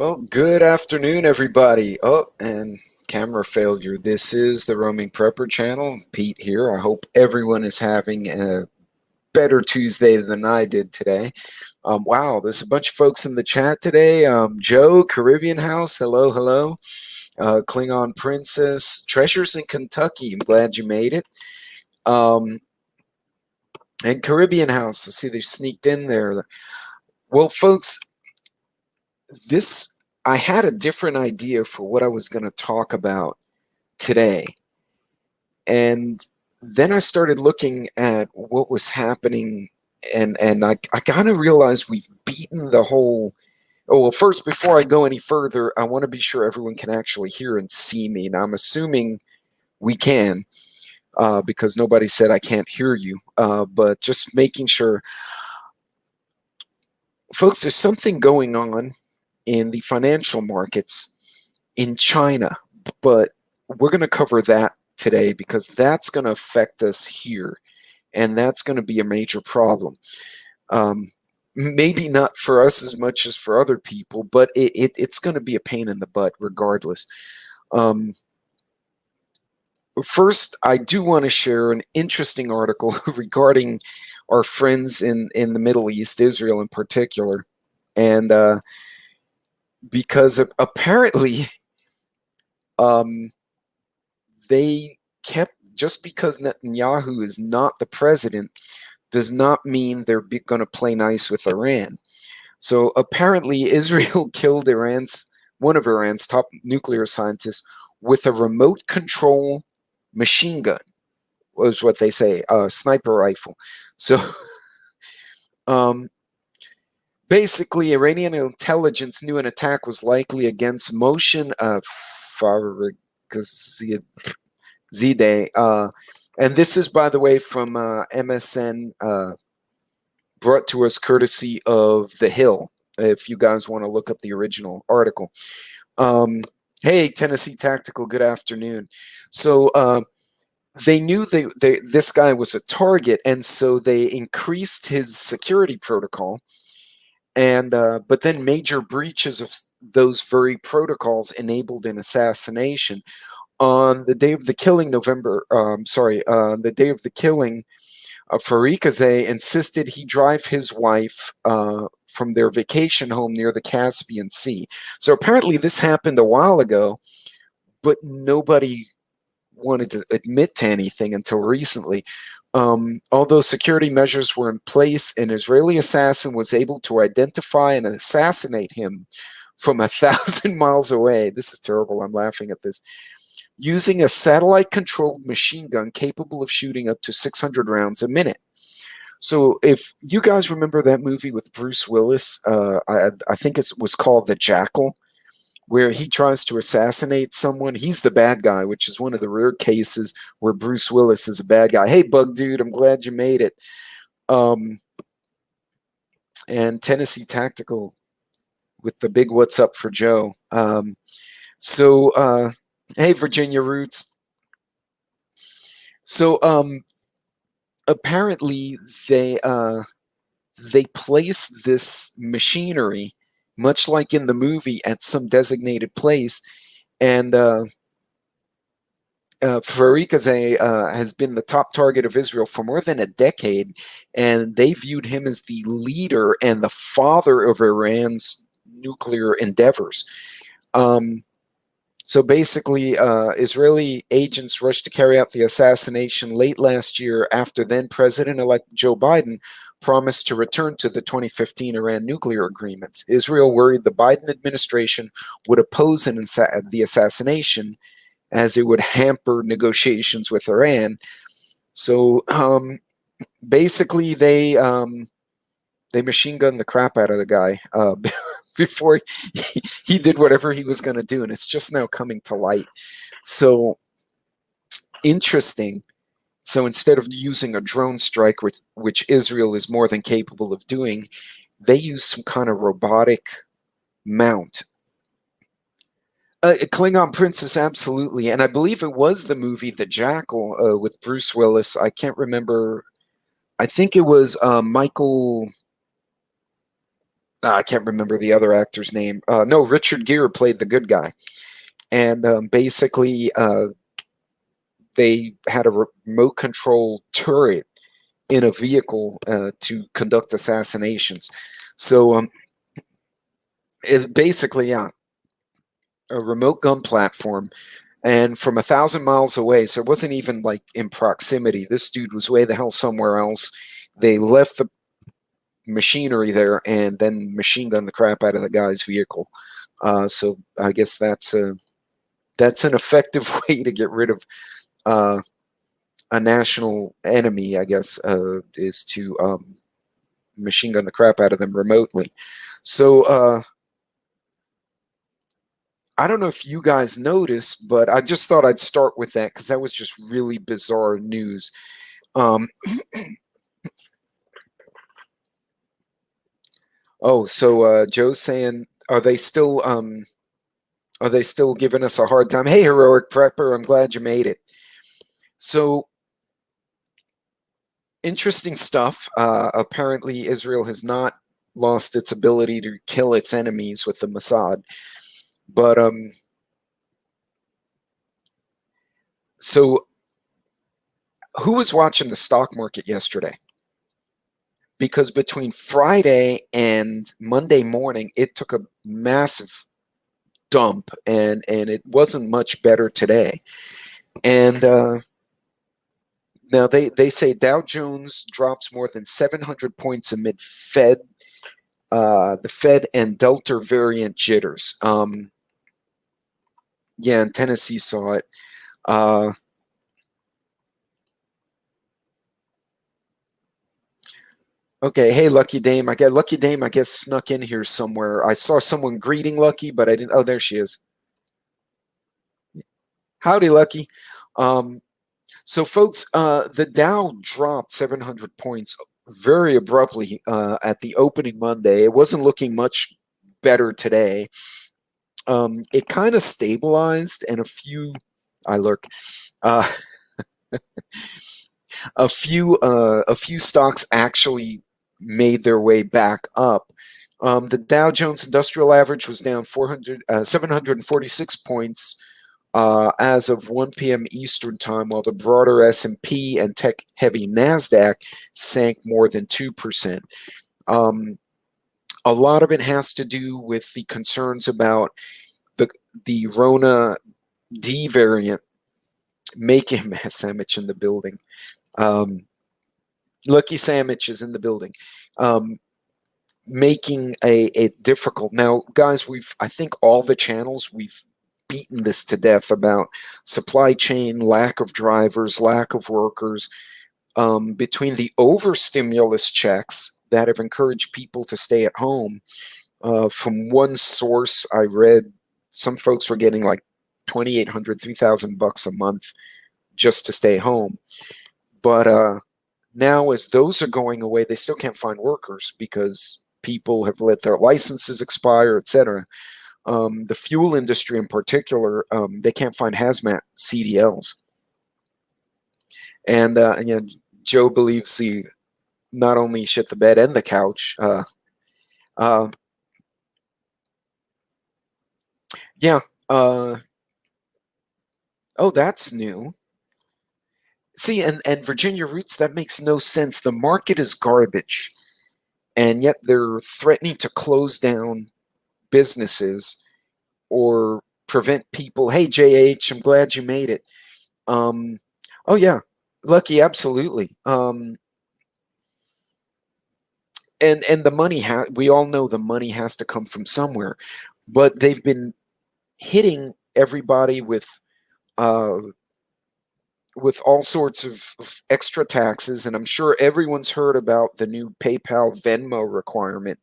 Well, good afternoon, everybody. Oh, and camera failure. This is the Roaming Prepper channel. Pete here. I hope everyone is having a better Tuesday than I did today. Wow, there's a bunch of folks in the chat today. Joe, Caribbean House, hello, hello. Klingon Princess, Treasures in Kentucky. I'm glad you made it. And Caribbean House. I see they sneaked in there. Well, folks, I had a different idea for what I was going to talk about today. And then I started looking at what was happening, and I kind of realized we've beaten the whole. Oh, well, first, before I go any further, I want to be sure everyone can actually hear and see me. Now, I'm assuming we can, because nobody said I can't hear you, but just making sure. Folks, there's something going on in the financial markets in China, but we're going to cover that today because that's going to affect us here, and that's going to be a major problem. Maybe not for us as much as for other people, but it's going to be a pain in the butt regardless. First, I do want to share an interesting article regarding our friends in the Middle East, Israel in particular, and because apparently they kept, just because Netanyahu is not the president does not mean they're going to play nice with Iran. So apparently Israel killed one of Iran's top nuclear scientists with a remote control machine gun, was what they say, a sniper rifle. So basically, Iranian intelligence knew an attack was likely against Motion Farzadeh, and this is, by the way, from MSN, brought to us courtesy of The Hill, if you guys want to look up the original article. Hey, Tennessee Tactical, good afternoon. So they knew this guy was a target, and so they increased his security protocol. And but then major breaches of those very protocols enabled an assassination. On the day of the killing, the day of the killing, Farikazeh insisted he drive his wife from their vacation home near the Caspian Sea. So apparently this happened a while ago, but nobody wanted to admit to anything until recently. Although security measures were in place, an Israeli assassin was able to identify and assassinate him from 1,000 miles away. This is terrible. I'm laughing at this. Using a satellite-controlled machine gun capable of shooting up to 600 rounds a minute. So if you guys remember that movie with Bruce Willis, I think it was called The Jackal, where he tries to assassinate someone. He's the bad guy, which is one of the rare cases where Bruce Willis is a bad guy. Hey, Bug Dude, I'm glad you made it. And Tennessee Tactical with the big what's up for Joe. Hey, Virginia Roots. So apparently they placed this machinery, much like in the movie, at some designated place. And Farikazeh has been the top target of Israel for more than a decade, and they viewed him as the leader and the father of Iran's nuclear endeavors. So basically, Israeli agents rushed to carry out the assassination late last year after then President-elect Joe Biden promised to return to the 2015 Iran nuclear agreement. Israel worried the Biden administration would oppose the assassination, as it would hamper negotiations with Iran. So basically, they machine gunned the crap out of the guy before he did whatever he was going to do, and it's just now coming to light. So interesting. So instead of using a drone strike, which Israel is more than capable of doing, they use some kind of robotic mount. Klingon Princess, absolutely. And I believe it was the movie The Jackal with Bruce Willis. I can't remember. I think it was Michael I can't remember the other actor's name. No, Richard Gere played the good guy. And basically, they had a remote control turret in a vehicle to conduct assassinations. So it basically, yeah, a remote gun platform. And from 1,000 miles away, so it wasn't even like in proximity. This dude was way the hell somewhere else. They left the machinery there and then machine gun the crap out of the guy's vehicle. So I guess that's an effective way to get rid of a national enemy. I guess is to machine gun the crap out of them remotely. So I don't know if you guys noticed, but I just thought I'd start with that because that was just really bizarre news. Oh, so Joe's saying, are they still giving us a hard time? Hey, heroic prepper, I'm glad you made it. So interesting stuff. Apparently, Israel has not lost its ability to kill its enemies with the Mossad, but so who was watching the stock market yesterday? Because between Friday and Monday morning, it took a massive dump, and it wasn't much better today. And now they say Dow Jones drops more than 700 points amid the Fed and Delta variant jitters. Yeah, and Tennessee saw it. Okay, hey Lucky Dame. Lucky Dame, I guess, snuck in here somewhere. I saw someone greeting Lucky, but I didn't. Oh, there she is. Howdy, Lucky. So, folks, the Dow dropped 700 points very abruptly at the opening Monday. It wasn't looking much better today. It kind of stabilized, and I lurk. Uh, a few stocks actually made their way back up. The Dow Jones Industrial Average was down 746 points as of 1 p.m. Eastern Time, while the broader S&P and tech-heavy Nasdaq sank more than 2%. A lot of it has to do with the concerns about the Rona D variant making a sandwich in the building. Lucky Sandwich is in the building. Making it difficult. Now, guys, I think all the channels, we've beaten this to death about supply chain, lack of drivers, lack of workers, between the over-stimulus checks that have encouraged people to stay at home. From one source I read, some folks were getting like $2,800, $3,000 a month just to stay home. But now, as those are going away, they still can't find workers because people have let their licenses expire, etc. The fuel industry in particular, they can't find hazmat CDLs. And Joe believes he not only shit the bed and the couch. Yeah. Oh, that's new. See, and Virginia Roots, that makes no sense. The market is garbage, and yet they're threatening to close down businesses or prevent people. Hey, JH, I'm glad you made it. Oh yeah, Lucky, absolutely. And the money we all know the money has to come from somewhere, but they've been hitting everybody with all sorts of extra taxes, and I'm sure everyone's heard about the new PayPal Venmo requirement.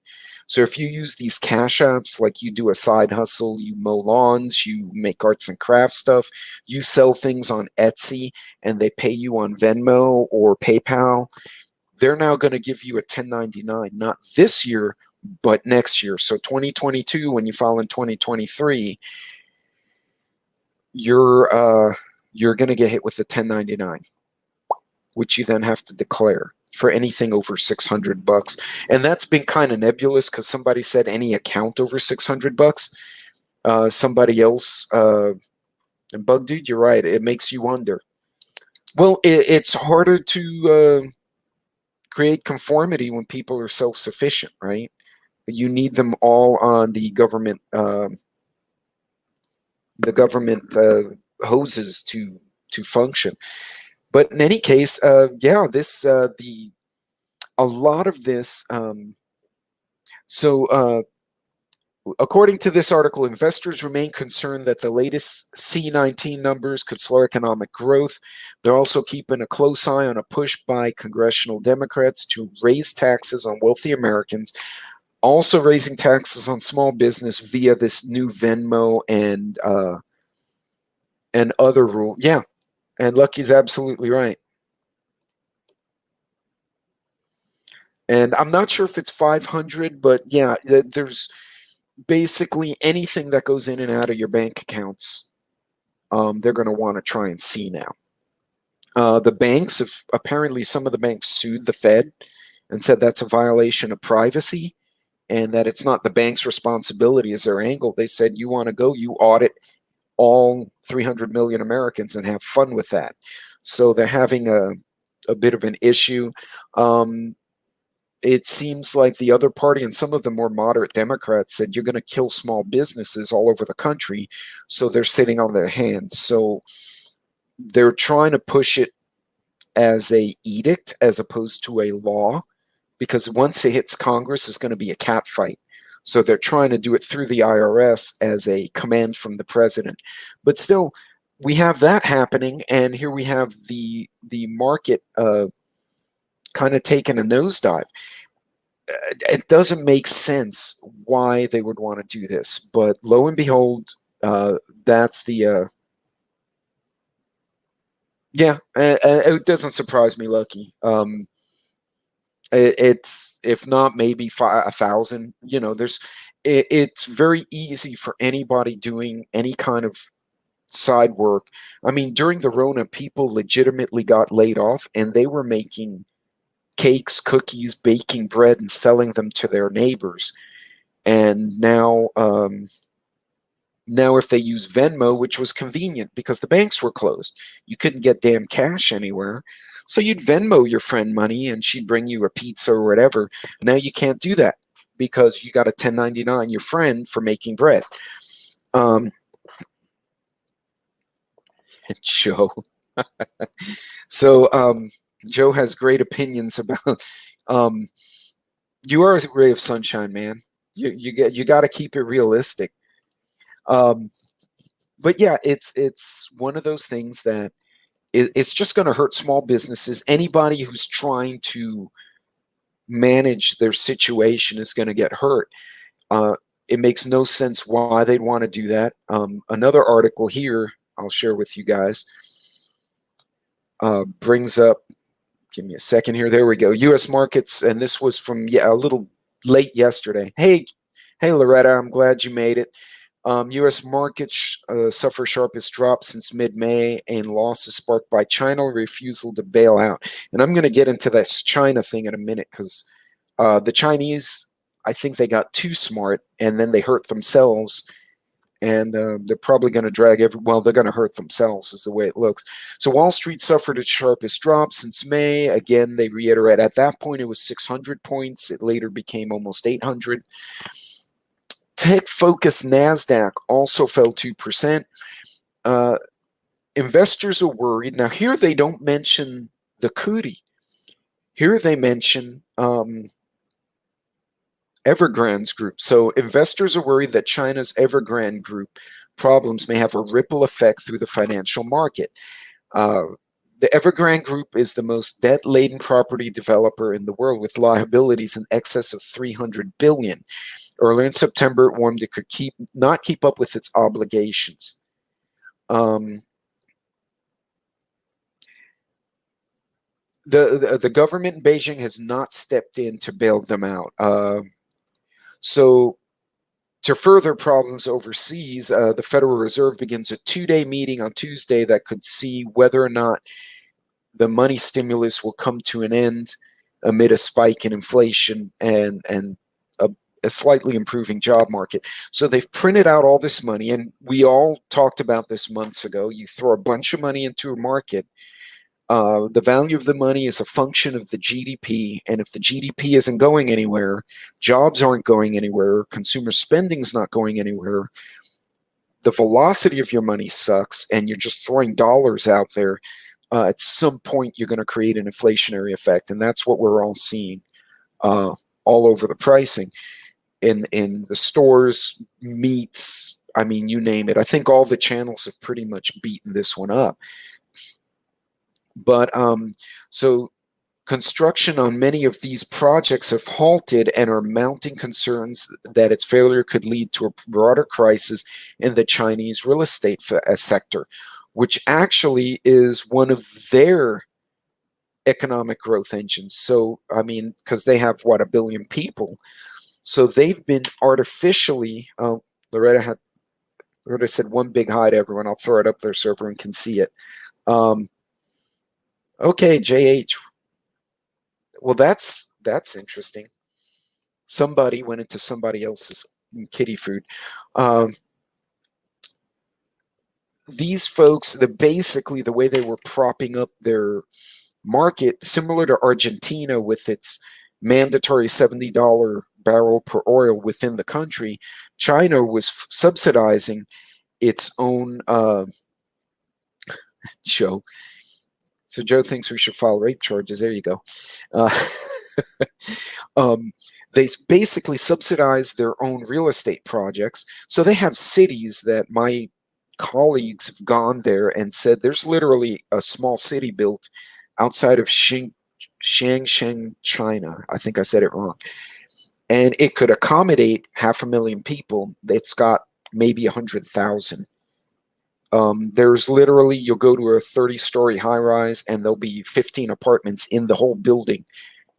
So if you use these cash apps, like you do a side hustle, you mow lawns, you make arts and crafts stuff, you sell things on Etsy, and they pay you on Venmo or PayPal, they're now going to give you a 1099, not this year, but next year. So 2022, when you file in 2023, you're going to get hit with the 1099, which you then have to declare. for anything over $600. And that's been kind of nebulous because somebody said any account over $600. Somebody else, and Bug Dude, you're right. It makes you wonder. Well, it's harder to create conformity when people are self-sufficient, right? You need them all on the government hoses to function. But in any case, yeah, this a lot of this. According to this article, investors remain concerned that the latest C19 numbers could slow economic growth. They're also keeping a close eye on a push by congressional Democrats to raise taxes on wealthy Americans, also raising taxes on small business via this new Venmo and other rule. Yeah, and Lucky's absolutely right. And I'm not sure if it's 500, but yeah, there's basically anything that goes in and out of your bank accounts, they're going to want to try and see now. The banks, apparently some of the banks sued the Fed and said that's a violation of privacy and that it's not the bank's responsibility as their angle. They said, you want to go, you audit all 300 million Americans and have fun with that. So they're having a bit of an issue. It seems like the other party and some of the more moderate Democrats said you're going to kill small businesses all over the country. So they're sitting on their hands. So they're trying to push it as a edict as opposed to a law, because once it hits Congress, it's going to be a cat fight. So they're trying to do it through the IRS as a command from the president. But still, we have that happening, and here we have the market kind of taking a nosedive. It doesn't make sense why they would want to do this, but lo and behold, that's the yeah. It doesn't surprise me, Lucky. It's, if not maybe 1,000. You know, it's very easy for anybody doing any kind of side work. I mean, during the Rona, people legitimately got laid off, and they were making cakes, cookies, baking bread, and selling them to their neighbors. And now, now if they use Venmo, which was convenient because the banks were closed, you couldn't get damn cash anywhere. So you'd Venmo your friend money and she'd bring you a pizza or whatever. Now you can't do that because you got to 1099 your friend for making bread. Joe. So Joe has great opinions about. You are a ray of sunshine, man. You got to keep it realistic. But yeah, it's one of those things that it's just going to hurt small businesses. Anybody who's trying to manage their situation is going to get hurt. It makes no sense why they'd want to do that. Another article here I'll share with you guys brings up, give me a second here. There we go. U.S. markets, and this was from a little late yesterday. Hey, Loretta, I'm glad you made it. U.S. markets suffer sharpest drop since mid-May, and losses sparked by China's refusal to bail out. And I'm going to get into this China thing in a minute because the Chinese, I think they got too smart, and then they hurt themselves. And they're probably going to drag well, they're going to hurt themselves is the way it looks. So Wall Street suffered its sharpest drop since May. Again, they reiterate at that point it was 600 points. It later became almost 800. Tech-focused NASDAQ also fell 2%. Investors are worried. Now, here they don't mention the Kuti. Here they mention Evergrande's group. So investors are worried that China's Evergrande group problems may have a ripple effect through the financial market. The Evergrande Group is the most debt-laden property developer in the world, with liabilities in excess of $300 billion. Earlier in September, it warned it could not keep up with its obligations. The government in Beijing has not stepped in to bail them out. So to further problems overseas, the Federal Reserve begins a 2-day meeting on Tuesday that could see whether or not the money stimulus will come to an end. amid a spike in inflation and a slightly improving job market. So they've printed out all this money, and we all talked about this months ago. You throw a bunch of money into a market. The value of the money is a function of the GDP, and if the GDP isn't going anywhere, jobs aren't going anywhere, consumer spending is not going anywhere, the velocity of your money sucks, and you're just throwing dollars out there. At some point, you're going to create an inflationary effect, and that's what we're all seeing all over the pricing in the stores, meats. I mean, you name it. I think all the channels have pretty much beaten this one up. But so construction on many of these projects have halted and are mounting concerns that its failure could lead to a broader crisis in the Chinese real estate sector, which actually is one of their economic growth engines. So, I mean, because they have, what, 1 billion people. So they've been artificially, Loretta said one big hi to everyone. I'll throw it up there so everyone can see it. Okay, JH. Well, that's interesting. Somebody went into somebody else's kitty food. These folks, basically the way they were propping up their market, similar to Argentina with its mandatory $70 barrel per oil within the country, China was subsidizing its own Joe. So Joe thinks we should file rape charges. There you go. They basically subsidize their own real estate projects. So they have cities that my colleagues have gone there and said there's literally a small city built outside of Shangsheng, China. I think I said it wrong. And it could accommodate 500,000 people. It's got maybe 100,000. There's literally, you'll go to a 30-story high-rise and there'll be 15 apartments in the whole building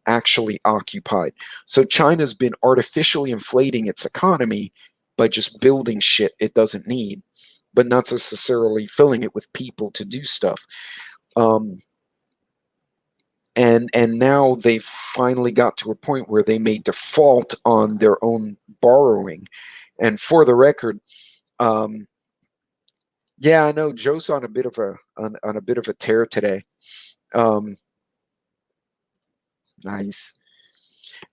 actually occupied. So China's been artificially inflating its economy by just building shit it doesn't need, but not necessarily filling it with people to do stuff. And now they've finally got to a point where they may default on their own borrowing. And for the record, yeah, I know Joe's on a bit of a tear today. Nice.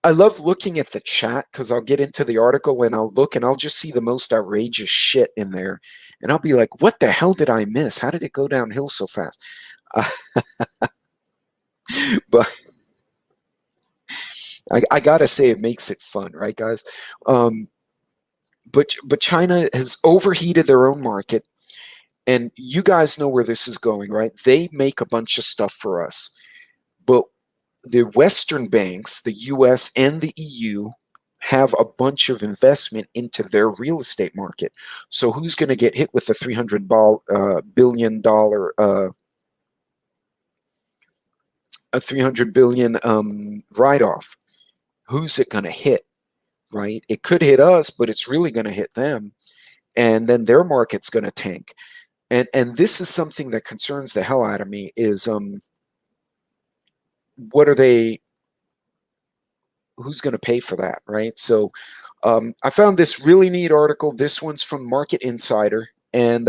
I love looking at the chat because I'll get into the article and I'll look and I'll just see the most outrageous shit in there, and I'll be like, "What the hell did I miss? How did it go downhill so fast?" But I gotta say, it makes it fun, right, guys? But China has overheated their own market. And you guys know where this is going, right? They make a bunch of stuff for us. But the Western banks, the US and the EU, have a bunch of investment into their real estate market. So who's going to get hit with the $300 billion a $300 billion write-off? Who's it going to hit, right? It could hit us, but it's really going to hit them. And then their market's going to tank. And this is something that concerns the hell out of me is what are they, who's going to pay for that, right? So I found this really neat article. This one's from Market Insider, and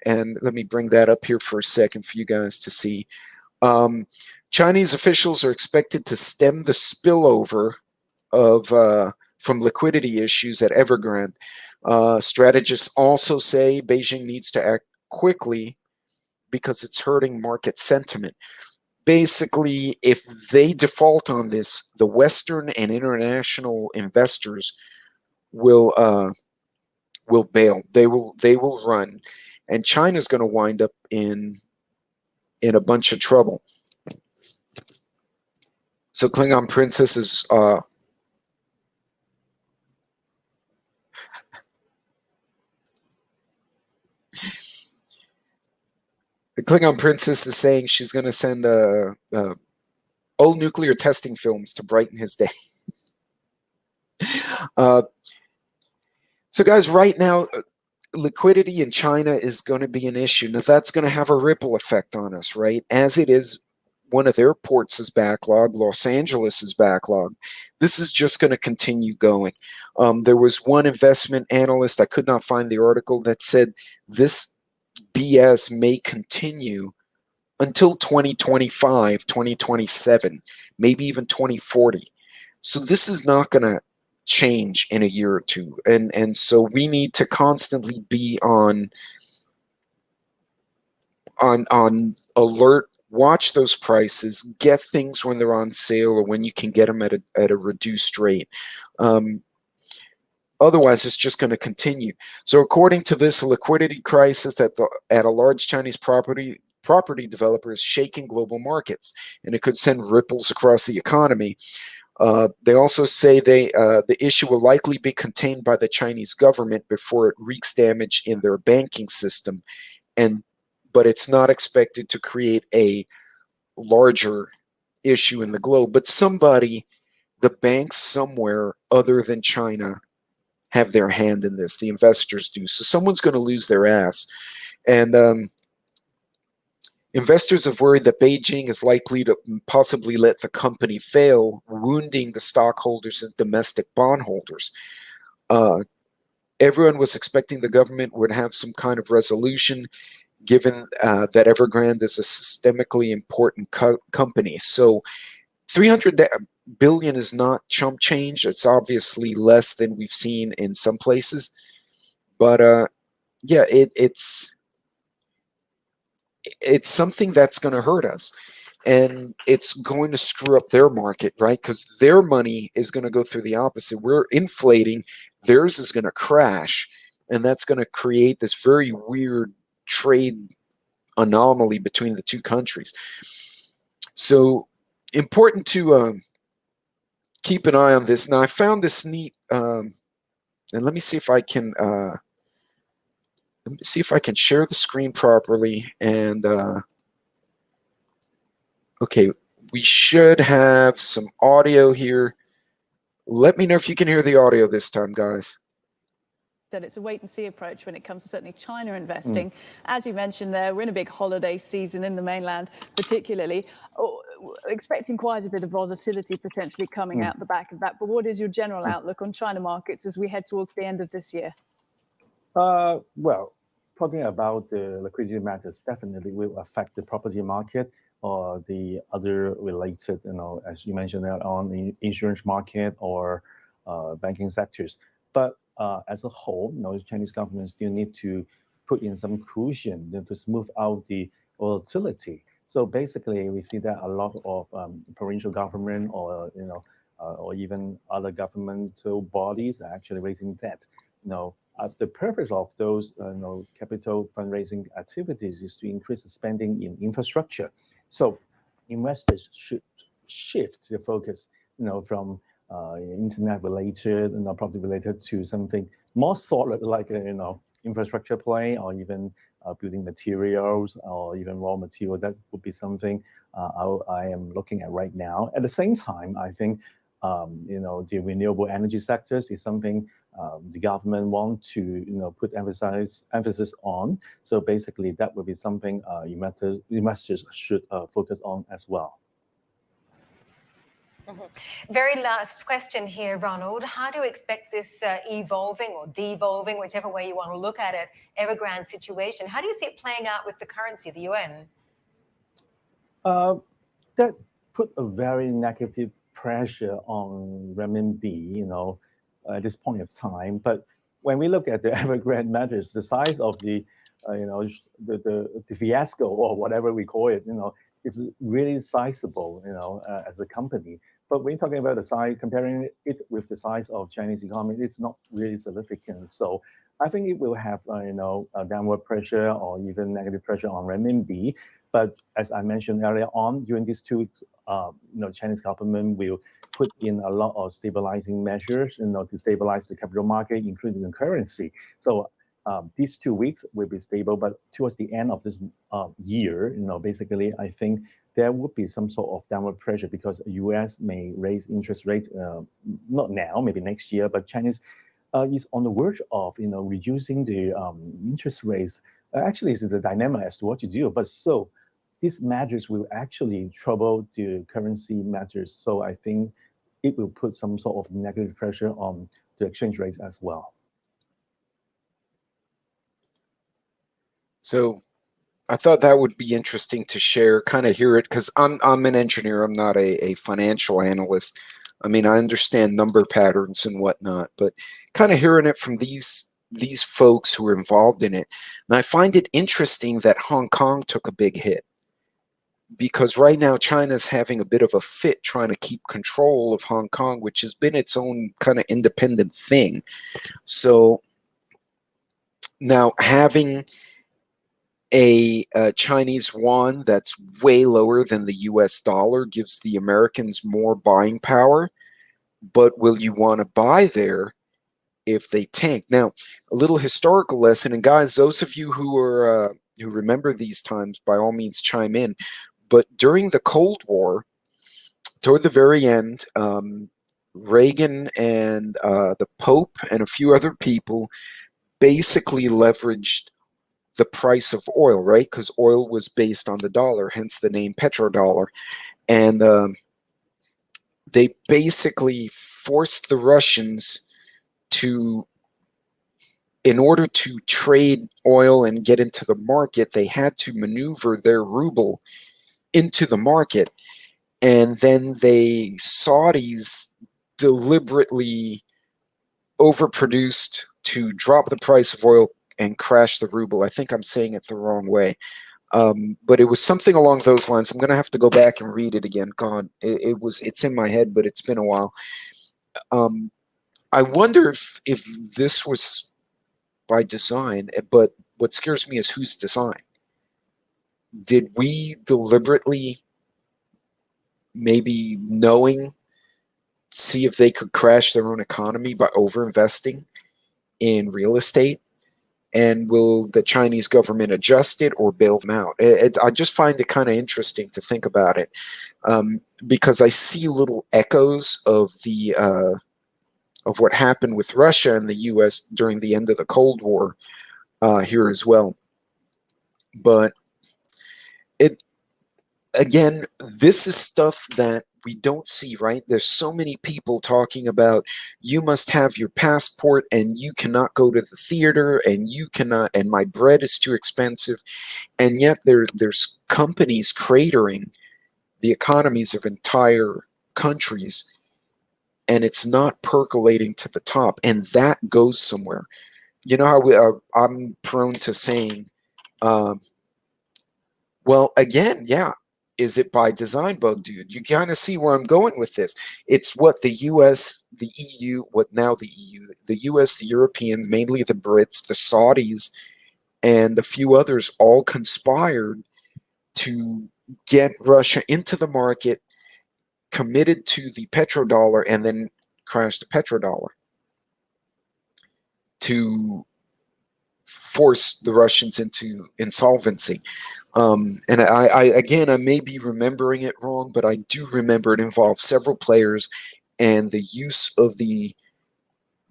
let me bring that up here for a second for you guys to see. Chinese officials are expected to stem the spillover of from liquidity issues at Evergrande. Strategists also say Beijing needs to act quickly because it's hurting market sentiment. Basically, if they default on this, the Western and international investors will bail. They will run, and China's going to wind up in a bunch of trouble. So Klingon Princess is the Klingon Princess is saying she's going to send old nuclear testing films to brighten his day. So guys, right now, liquidity in China is going to be an issue. Now, that's going to have a ripple effect on us, right? As it is one of their ports is backlogged. Los Angeles is backlogged. This is just going to continue going. There was one investment analyst, I could not find the article, that said this BS may continue until 2025, 2027, maybe even 2040. So this is not going to change in a year or two. And so we need to constantly be on alert, watch those prices, get things when they're on sale or when you can get them at a reduced rate. Otherwise, it's just going to continue. So according to this, a liquidity crisis at a large Chinese property developer is shaking global markets, and it could send ripples across the economy. They also say the issue will likely be contained by the Chinese government before it wreaks damage in their banking system, but it's not expected to create a larger issue in the globe. But the banks somewhere other than China have their hand in this. The investors do. So someone's going to lose their ass. And investors have worried that Beijing is likely to possibly let the company fail, wounding the stockholders and domestic bondholders. Everyone was expecting the government would have some kind of resolution, given that Evergrande is a systemically important company. So 300 billion is not chump change. It's obviously less than we've seen in some places. But yeah, it's something that's going to hurt us. And it's going to screw up their market, right? Because their money is going to go through the opposite. We're inflating. Theirs is going to crash. And that's going to create this very weird trade anomaly between the two countries. So important to keep an eye on this. Now, I found this neat, and let me see if I can share the screen properly. And okay, we should have some audio here. Let me know if you can hear the audio this time, guys. That it's a wait-and-see approach when it comes to certainly China investing. As you mentioned there, we're in a big holiday season in the mainland, particularly, expecting quite a bit of volatility potentially coming out the back of that. But what is your general outlook on China markets as we head towards the end of this year? Well, talking about the liquidity matters definitely will affect the property market or the other related, as you mentioned, on the insurance market or banking sectors. But as a whole, the Chinese government still need to put in some cushion to smooth out the volatility. So basically, we see that a lot of provincial government or or even other governmental bodies are actually raising debt. The purpose of those capital fundraising activities is to increase the spending in infrastructure. So investors should shift their focus, from internet related and property related to something more solid, like infrastructure play or even building materials or even raw material. That would be something I am looking at right now. At the same time, I think the renewable energy sectors is something the government want to put emphasis on. So basically, that would be something investors should focus on as well. Very last question here, Ronald. How do you expect this evolving or devolving, whichever way you want to look at it, Evergrande situation? How do you see it playing out with the currency, the yuan? That put a very negative pressure on renminbi, at this point of time. But when we look at the Evergrande matters, the size of the fiasco or whatever we call it, it's really sizable, as a company. But when talking about the size, comparing it with the size of Chinese economy, it's not really significant. So I think it will have, a downward pressure or even negative pressure on renminbi. But as I mentioned earlier on, during these 2 weeks, Chinese government will put in a lot of stabilizing measures, to stabilize the capital market, including the currency. So these 2 weeks will be stable, but towards the end of this year, basically, I think there would be some sort of downward pressure because the U.S. may raise interest rates, not now, maybe next year, but Chinese is on the verge of, reducing the interest rates. Actually, it's a dilemma as to what to do. But so these measures will actually trouble the currency matters. So I think it will put some sort of negative pressure on the exchange rate as well. So I thought that would be interesting to share, kind of hear it, because I'm an engineer. I'm not a financial analyst. I mean, I understand number patterns and whatnot, but kind of hearing it from these folks who are involved in it. And I find it interesting that Hong Kong took a big hit, because right now China's having a bit of a fit trying to keep control of Hong Kong, which has been its own kind of independent thing. So now having a Chinese yuan that's way lower than the US dollar gives the Americans more buying power. But will you want to buy there if they tank? Now, a little historical lesson, and guys, those of you who are who remember these times, by all means chime in. But during the Cold War, toward the very end, Reagan and the Pope and a few other people basically leveraged the price of oil, right? Because oil was based on the dollar, hence the name petrodollar. And they basically forced the Russians to, in order to trade oil and get into the market, they had to maneuver their ruble into the market. And then the Saudis deliberately overproduced to drop the price of oil and crash the ruble. I think I'm saying it the wrong way. But it was something along those lines. I'm going to have to go back and read it again. God, it's in my head, but it's been a while. I wonder if this was by design, but what scares me is whose design. Did we deliberately, maybe knowing, see if they could crash their own economy by overinvesting in real estate? And will the Chinese government adjust it or bail them out? I just find it kind of interesting to think about it, because I see little echoes of the of what happened with Russia and the U.S. during the end of the Cold War here as well. But again, this is stuff that we don't see, right? There's so many people talking about, you must have your passport and you cannot go to the theater and you cannot, and my bread is too expensive. And yet there's companies cratering the economies of entire countries, and it's not percolating to the top, and that goes somewhere. You know how I'm prone to saying, well, again, yeah, is it by design? But dude, you kind of see where I'm going with this. It's what the US, the EU, the US, the Europeans, mainly the Brits, the Saudis, and a few others all conspired to get Russia into the market, committed to the petrodollar, and then crash the petrodollar to force the Russians into insolvency. And I may be remembering it wrong, but I do remember it involved several players and the use of the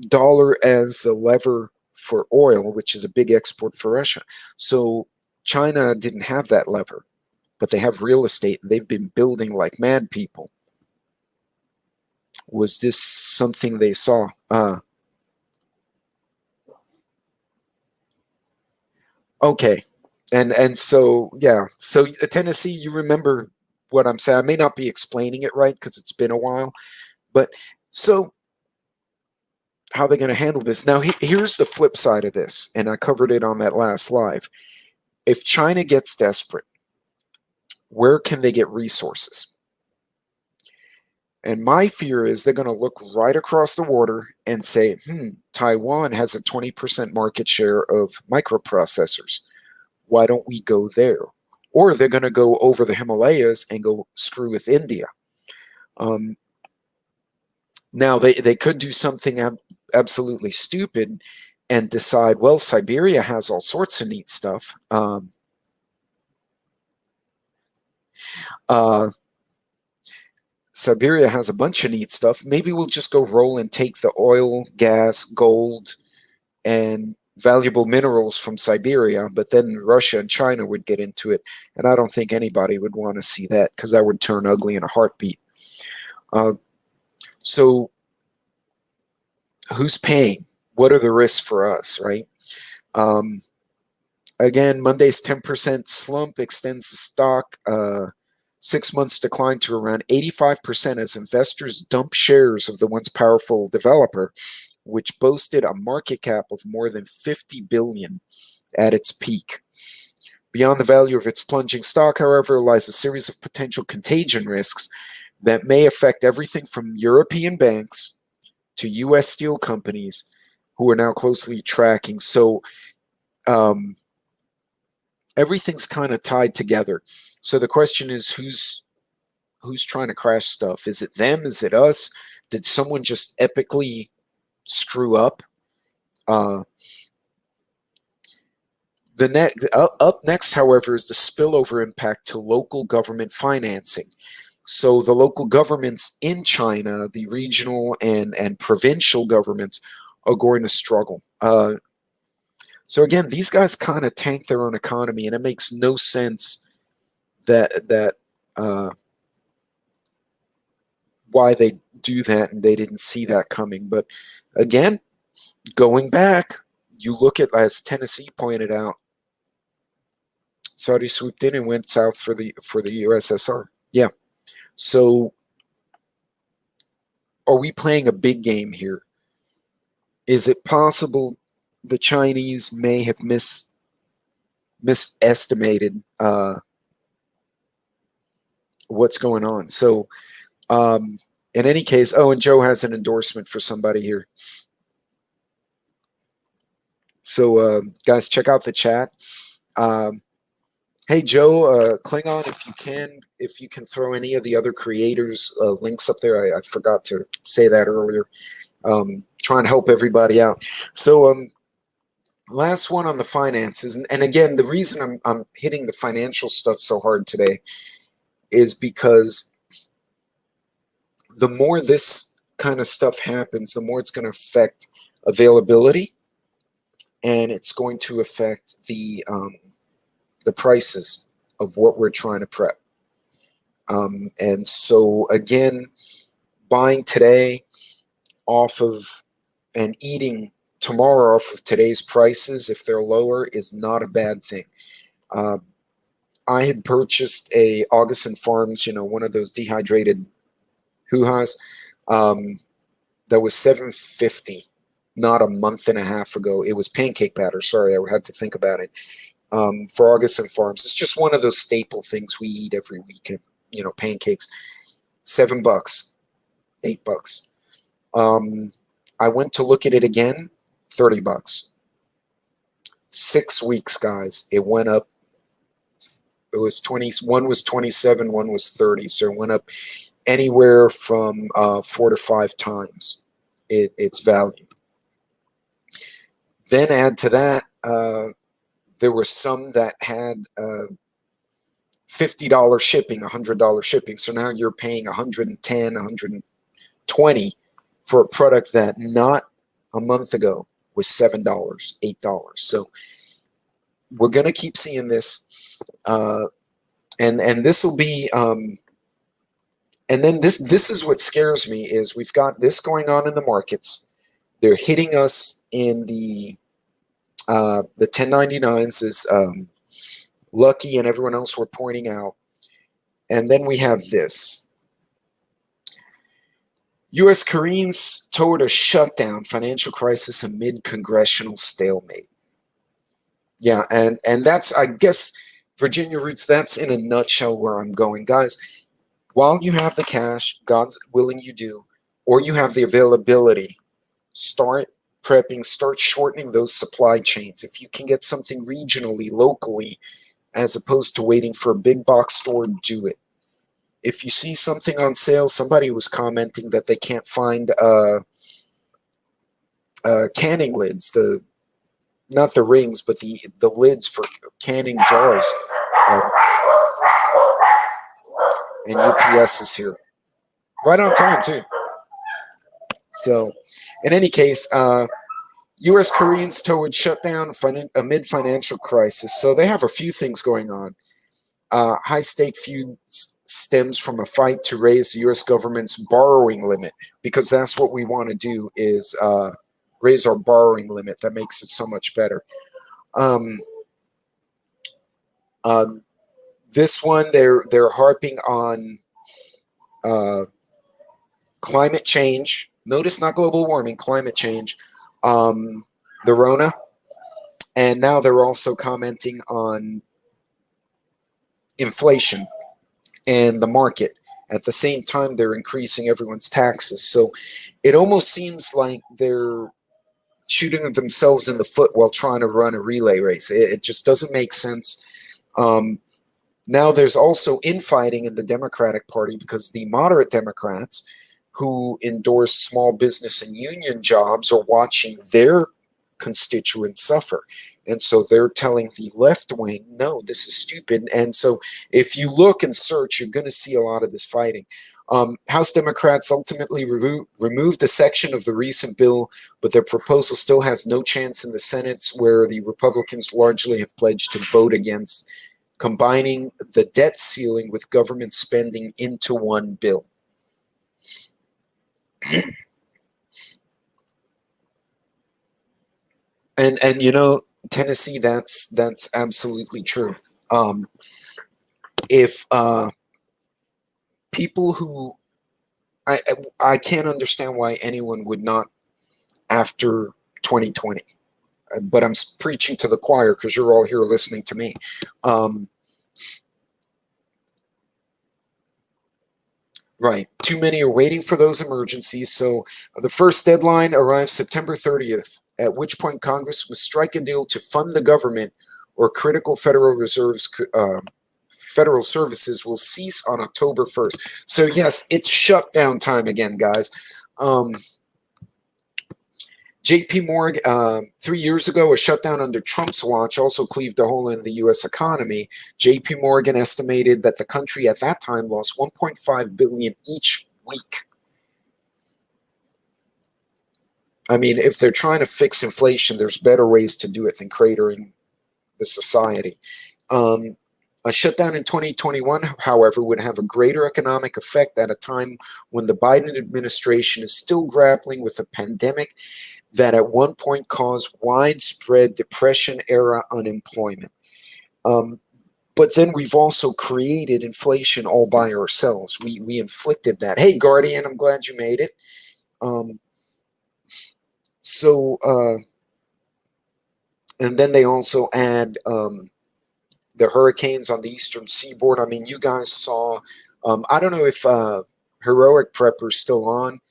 dollar as the lever for oil, which is a big export for Russia. So China didn't have that lever, but they have real estate and they've been building like mad people. Was this something they saw? Okay. And so, yeah. So Tennessee, you remember what I'm saying. I may not be explaining it right because it's been a while. But so how are they going to handle this? Now, here's the flip side of this, and I covered it on that last live. If China gets desperate, where can they get resources? And my fear is they're going to look right across the water and say, Taiwan has a 20% market share of microprocessors. Why don't we go there? Or they're going to go over the Himalayas and go screw with India. Now, they could do something absolutely stupid and decide, well, Siberia has all sorts of neat stuff. Siberia has a bunch of neat stuff. Maybe we'll just go roll and take the oil, gas, gold, and valuable minerals from Siberia, but then Russia and China would get into it, and I don't think anybody would want to see that, because that would turn ugly in a heartbeat. So who's paying? What are the risks for us, right? Again, Monday's 10% slump extends the stock 6 months decline to around 85% as investors dump shares of the once powerful developer, which boasted a market cap of more than 50 billion at its peak. Beyond the value of its plunging stock, however, lies a series of potential contagion risks that may affect everything from European banks to U.S. steel companies, who are now closely tracking. So everything's kind of tied together. So the question is, who's trying to crash stuff? Is it them? Is it us? Did someone just epically screw up? Up next, however, is the spillover impact to local government financing. So the local governments in China, the regional and provincial governments, are going to struggle. So again, these guys kind of tank their own economy, and it makes no sense that why they do that, and they didn't see that coming. But again, going back, you look at, as Tennessee pointed out, Saudi swooped in and went south for the USSR. Yeah. So are we playing a big game here? Is it possible the Chinese may have misestimated what's going on? So in any case, oh, and Joe has an endorsement for somebody here. So guys, check out the chat. Hey, Joe, Klingon, if you can throw any of the other creators' links up there. I forgot to say that earlier. Trying to help everybody out. So last one on the finances. And again, the reason I'm hitting the financial stuff so hard today is because the more this kind of stuff happens, the more it's going to affect availability, and it's going to affect the prices of what we're trying to prep. And so again, buying today off of and eating tomorrow off of today's prices, if they're lower, is not a bad thing. I had purchased a Augustin Farms, one of those dehydrated hoo-has, that was $7.50 not a month and a half ago. It was pancake batter. Sorry, I had to think about it. For Augustin Farms, it's just one of those staple things we eat every weekend. Pancakes. $7, $8. I went to look at it again. $30. 6 weeks, guys. It went up. It was 20. One was 27. One was 30. So it went up anywhere from 4 to 5 times its value. Then add to that, there were some that had $50 shipping, $100 shipping. So now you're paying $110, $120 for a product that not a month ago was $7, $8. So we're going to keep seeing this, and this will be. And then this is what scares me, is we've got this going on in the markets. They're hitting us in the 1099s, is Lucky and everyone else were pointing out. And then we have this. U.S. Koreans toward a shutdown, financial crisis amid congressional stalemate. Yeah, and that's, I guess, Virginia Roots, that's in a nutshell where I'm going. Guys, while you have the cash, God's willing you do, or you have the availability, start prepping, start shortening those supply chains. If you can get something regionally, locally, as opposed to waiting for a big box store, do it. If you see something on sale, somebody was commenting that they can't find canning lids, not the rings, but the lids for canning jars. And UPS is here. Right on time, too. So, in any case, U.S. Koreans toward shutdown amid financial crisis. So they have a few things going on. High stake feud stems from a fight to raise the U.S. government's borrowing limit, because that's what we want to do, is raise our borrowing limit. That makes it so much better. This one, they're harping on climate change. Notice, not global warming, climate change. The Rona. And now they're also commenting on inflation and the market. At the same time, they're increasing everyone's taxes. So it almost seems like they're shooting themselves in the foot while trying to run a relay race. It just doesn't make sense. Now there's also infighting in the Democratic Party, because the moderate Democrats who endorse small business and union jobs are watching their constituents suffer. And so they're telling the left wing, no, this is stupid. And so if you look and search, you're going to see a lot of this fighting. House Democrats ultimately removed a section of the recent bill, but their proposal still has no chance in the Senate, where the Republicans largely have pledged to vote against combining the debt ceiling with government spending into one bill. And you know, Tennessee, that's absolutely true. If people who I can't understand why anyone would not, after 2020, but I'm preaching to the choir because you're all here listening to me. Right. Too many are waiting for those emergencies. So the first deadline arrives September 30th, at which point Congress must strike a deal to fund the government, or critical federal reserves, federal services will cease on October 1st. So yes, it's shutdown time again, guys. JP Morgan, 3 years ago, a shutdown under Trump's watch also cleaved a hole in the U.S. economy. JP Morgan estimated that the country at that time lost $1.5 billion each week. I mean, if they're trying to fix inflation, there's better ways to do it than cratering the society. A shutdown in 2021, however, would have a greater economic effect at a time when the Biden administration is still grappling with a pandemic that at one point caused widespread depression-era unemployment. But then we've also created inflation all by ourselves. We inflicted that. Hey, Guardian, I'm glad you made it. And then they also add the hurricanes on the eastern seaboard. I mean, you guys saw, I don't know if Heroic Prepper's still on,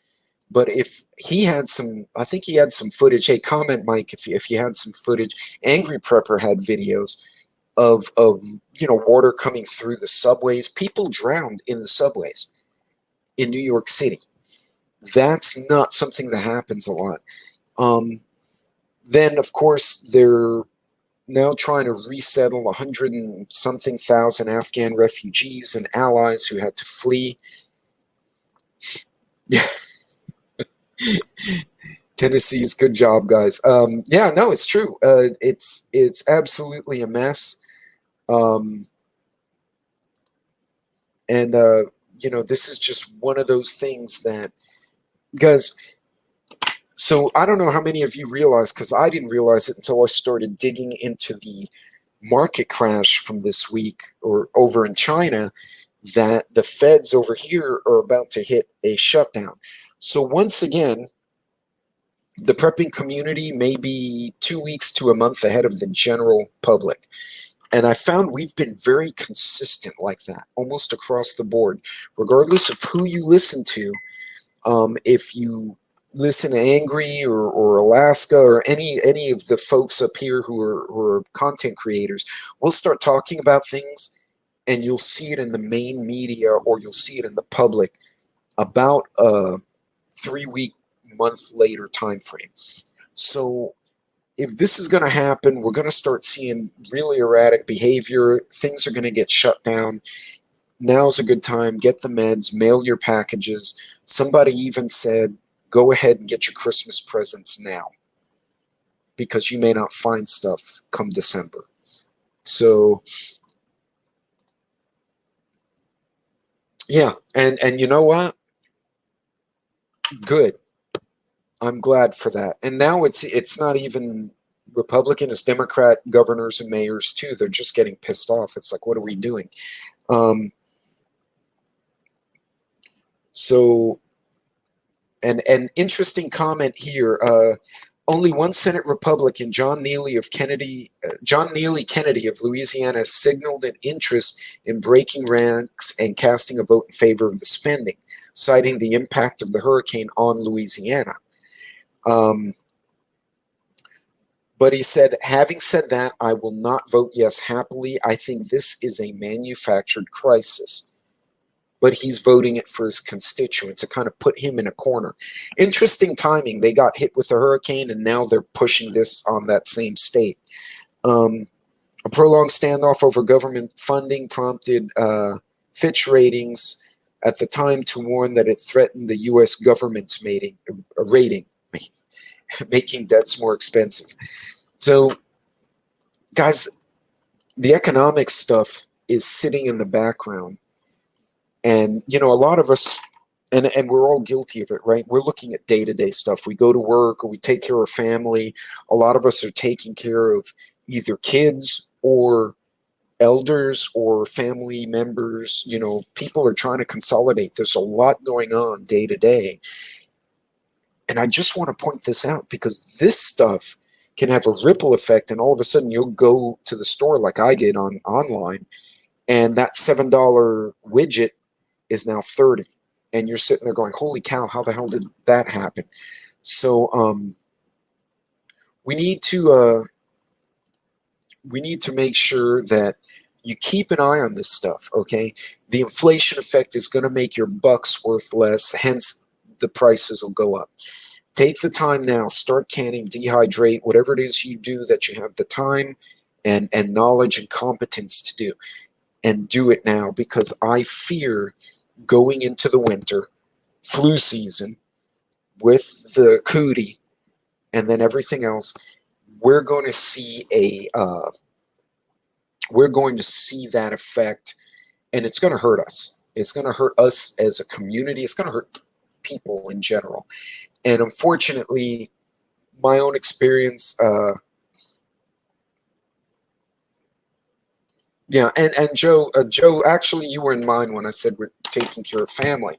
but if he had some, I think he had some footage. Hey, comment, Mike, if you had some footage. Angry Prepper had videos of water coming through the subways. People drowned in the subways in New York City. That's not something that happens a lot. Then, of course, they're now trying to resettle 100 and something thousand Afghan refugees and allies who had to flee. Yeah. Tennessee's, good job, guys. Yeah, no, it's true. It's absolutely a mess. This is just one of those things that, guys. So I don't know how many of you realize, because I didn't realize it until I started digging into the market crash from this week or over in China, that the feds over here are about to hit a shutdown. So once again, the prepping community may be 2 weeks to a month ahead of the general public. And I found we've been very consistent like that, almost across the board, regardless of who you listen to. If you listen to Angry or Alaska or any of the folks up here who are content creators, we'll start talking about things and you'll see it in the main media or you'll see it in the public about a 3 week, month later time frame. So if this is going to happen, we're going to start seeing really erratic behavior. Things are going to get shut down. Now's a good time. Get the meds, mail your packages. Somebody even said, go ahead and get your Christmas presents now. because you may not find stuff come December. So yeah, and you know what? Good. I'm glad for that. And now it's not even Republican, it's Democrat governors and mayors too. They're just getting pissed off. It's like, what are we doing? So, and an interesting comment here. Only one Senate Republican, John Neely Kennedy of Louisiana, signaled an interest in breaking ranks and casting a vote in favor of the spending, citing the impact of the hurricane on Louisiana. But he said, having said that, I will not vote yes happily. I think this is a manufactured crisis. But he's voting it for his constituents to kind of put him in a corner. Interesting timing. They got hit with a hurricane, and now they're pushing this on that same state. A prolonged standoff over government funding prompted Fitch Ratings at the time to warn that it threatened the U.S. government's rating, making debts more expensive. So, guys, the economic stuff is sitting in the background. And, you know, a lot of us, and we're all guilty of it, right? We're looking at day-to-day stuff. We go to work or we take care of family. A lot of us are taking care of either kids or elders or family members. You know, people are trying to consolidate. There's a lot going on day to day. And I just want to point this out because this stuff can have a ripple effect. And all of a sudden you'll go to the store like I did online, and that $7 widget is now 30, and you're sitting there going, holy cow, how the hell did that happen? So we need to make sure that you keep an eye on this stuff. Okay, the inflation effect is going to make your bucks worth less, hence the prices will go up. Take the time now, start canning, dehydrate, whatever it is you do that you have the time and knowledge and competence to do, and do it now, because I fear going into the winter flu season with the cootie and then everything else, we're going to see that effect, and it's going to hurt us. It's going to hurt us as a community. It's going to hurt people in general. And unfortunately, my own experience, yeah, and Joe, actually, you were in mine when I said we're taking care of family,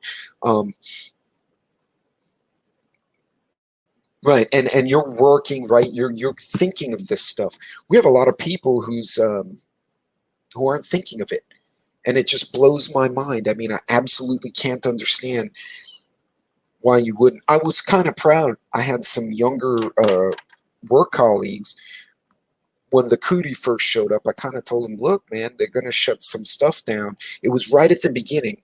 right? And you're working, right? You're thinking of this stuff. We have a lot of people who aren't thinking of it, and it just blows my mind. I mean, I absolutely can't understand why you wouldn't. I was kind of proud. I had some younger work colleagues. When the cootie first showed up, I kind of told them, look, man, they're going to shut some stuff down. It was right at the beginning.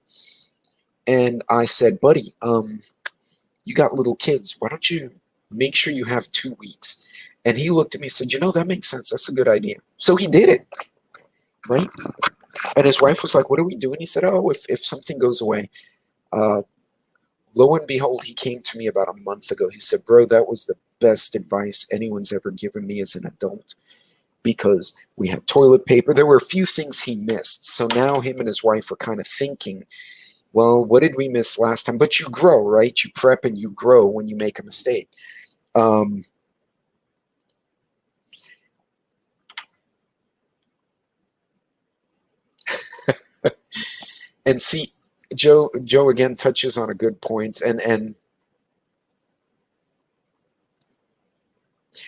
And I said, buddy, you got little kids. Why don't you make sure you have 2 weeks? And he looked at me and said, you know, that makes sense. That's a good idea. So he did it, right? And his wife was like, what are we doing? He said, oh, if something goes away. Lo and behold, he came to me about a month ago. He said, bro, that was the best advice anyone's ever given me as an adult. Because we had toilet paper. There were a few things he missed. So now him and his wife are kind of thinking, well, what did we miss last time? But you grow, right? You prep and you grow when you make a mistake. And see, Joe again touches on a good point. And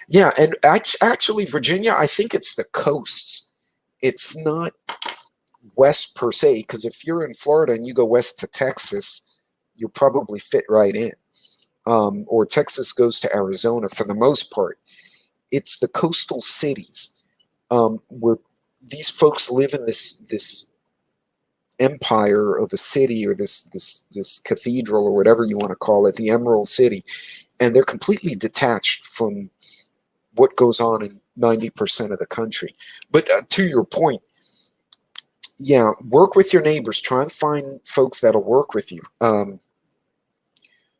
yeah, and actually, Virginia, I think it's the coasts. It's not west per se, because if you're in Florida and you go west to Texas, you'll probably fit right in. Or Texas goes to Arizona for the most part. It's the coastal cities where these folks live in this empire of a city, or this cathedral, or whatever you want to call it, the Emerald City, and they're completely detached from what goes on in 90% of the country. But to your point, yeah, work with your neighbors. Try and find folks that'll work with you.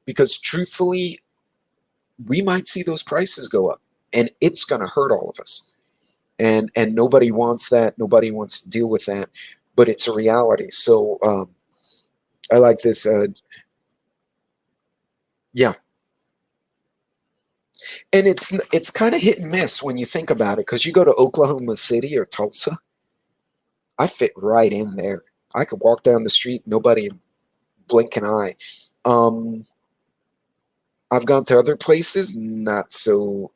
Because truthfully, we might see those prices go up. and it's going to hurt all of us. And nobody wants that. Nobody wants to deal with that, but it's a reality. So I like this. Yeah. And it's kind of hit and miss when you think about it, because you go to Oklahoma City or Tulsa, I fit right in there. I could walk down the street, nobody would blink an eye. I've gone to other places, not so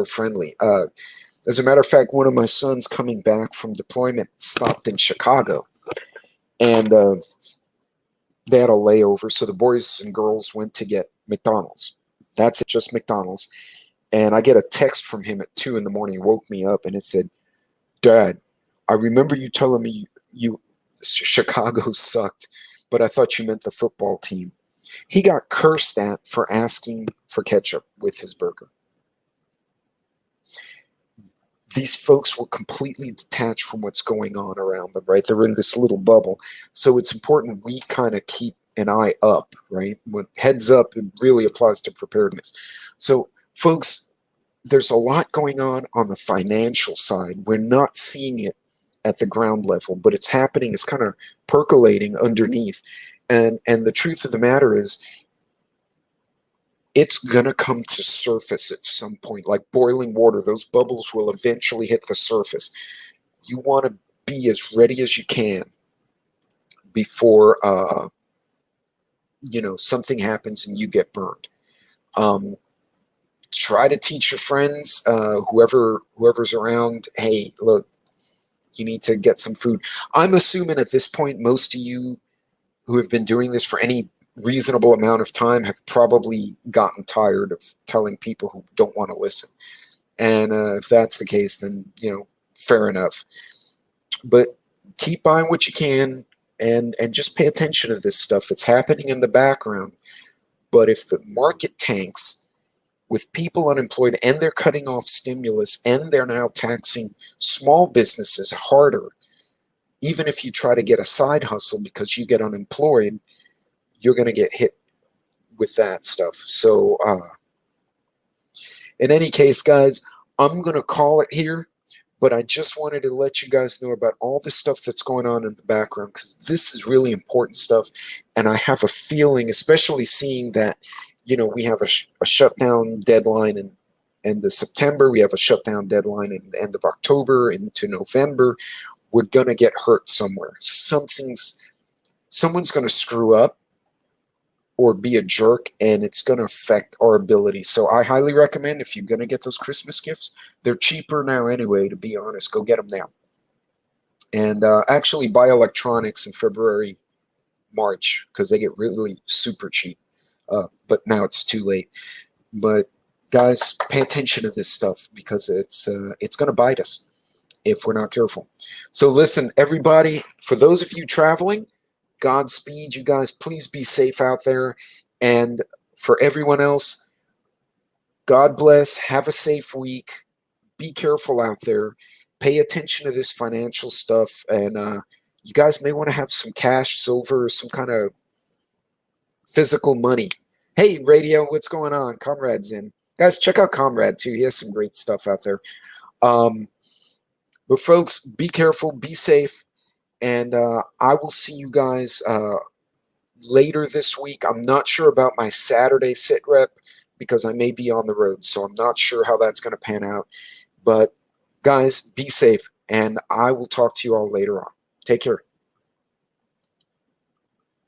friendly. As a matter of fact, one of my sons coming back from deployment stopped in Chicago, and they had a layover. So the boys and girls went to get McDonald's. That's it, just McDonald's. And I get a text from him at 2 in the morning. It woke me up, and it said, "Dad, I remember you telling me you Chicago sucked, but I thought you meant the football team." He got cursed at for asking for ketchup with his burger. These folks were completely detached from what's going on around them, right? They're in this little bubble. So it's important we kind of keep an eye up, right? When heads up, it really applies to preparedness. So folks, there's a lot going on the financial side. We're not seeing it at the ground level, but it's happening. It's kind of percolating underneath. And the truth of the matter is, it's going to come to surface at some point, like boiling water. Those bubbles will eventually hit the surface. You want to be as ready as you can before, something happens and you get burned. Try to teach your friends, whoever's around, hey, look, you need to get some food. I'm assuming at this point, most of you who have been doing this for any reasonable amount of time have probably gotten tired of telling people who don't want to listen. And if that's the case, then, fair enough. But keep buying what you can, and just pay attention to this stuff. It's happening in the background. But if the market tanks with people unemployed, and they're cutting off stimulus, and they're now taxing small businesses harder, even if you try to get a side hustle because you get unemployed, you're going to get hit with that stuff. So in any case, guys, I'm going to call it here, but I just wanted to let you guys know about all the stuff that's going on in the background, because this is really important stuff. And I have a feeling, especially seeing that, we have a shutdown deadline in end of September, we have a shutdown deadline in the end of October into November. We're going to get hurt somewhere. Someone's going to screw up or be a jerk, and it's going to affect our ability. So I highly recommend, if you're going to get those Christmas gifts, they're cheaper now anyway, to be honest. Go get them now. And actually buy electronics in February, March, because they get really super cheap. But now it's too late. But guys, pay attention to this stuff, because it's going to bite us if we're not careful. So listen, everybody, for those of you traveling, Godspeed, you guys. Please be safe out there. And for everyone else, God bless. Have a safe week. Be careful out there. Pay attention to this financial stuff. And you guys may want to have some cash, silver, some kind of physical money. Hey, radio, what's going on? Comrade's in. Guys, check out Comrade, too. He has some great stuff out there. But, folks, be careful. Be safe. And I will see you guys later this week. I'm not sure about my Saturday sit rep, because I may be on the road. So I'm not sure how that's going to pan out. But guys, be safe. And I will talk to you all later on. Take care.